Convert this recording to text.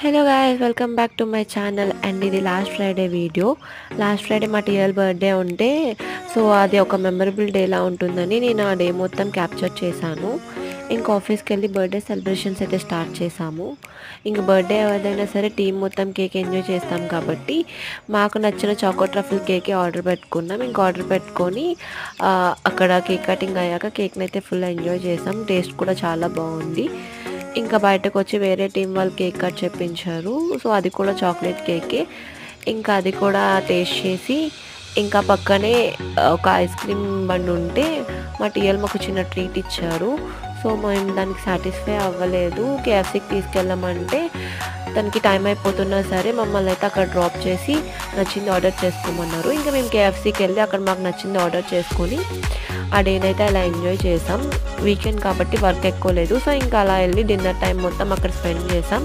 Hello guys, welcome back to my channel. And ఇది last Friday video. Last Friday మా TL birthday ఉంటే so అది ఒక memorable డేలా ఉంటుందని నేను ఆ డే మొత్తం క్యాప్చర్ చేశాను. ఇంక ఆఫీస్కి వెళ్ళి బర్త్డే సెలబ్రేషన్స్ అయితే స్టార్ట్ చేశాము. ఇంక బర్త్డే ఏదైనా సరే టీం మొత్తం కేక్ ఎంజాయ్ చేస్తాం కాబట్టి మాకు నచ్చిన చాకో ట్రఫుల్ కేకే ఆర్డర్ పెట్టుకున్నాం. ఇంక ఆర్డర్ పెట్టుకొని అక్కడ కేక్ కటింగ్ అయ్యాక కేక్ని అయితే ఫుల్ ఎంజాయ్ చేసాం. టేస్ట్ కూడా చాలా బాగుంది. ఇంకా బయటకు వచ్చి వేరే టీం వాళ్ళు కేక్ కట్ చెప్పించారు. సో అది కూడా చాక్లెట్ కేకే. ఇంకా అది కూడా టేస్ట్ చేసి ఇంకా పక్కనే ఒక ఐస్ క్రీమ్ బండి ఉంటే మా టీఎల్ మాకు చిన్న ట్రీట్ ఇచ్చారు. సో మేము దానికి సాటిస్ఫై అవ్వలేదు. కేఎఫ్సీకి తీసుకెళ్ళామంటే తనకి టైం అయిపోతున్నా సరే మమ్మల్ని అయితే అక్కడ డ్రాప్ చేసి నచ్చింది ఆర్డర్ చేసుకోమన్నారు. ఇంకా మేము కేఎఫ్సీకి వెళ్ళి అక్కడ మాకు నచ్చింది ఆర్డర్ చేసుకొని ఆ డేనైతే అలా ఎంజాయ్ చేసాం. వీకెండ్ కాబట్టి వర్క్ ఎక్కువ లేదు. సో ఇంకా అలా వెళ్ళి డిన్నర్ టైం మొత్తం అక్కడ స్పెండ్ చేసాం.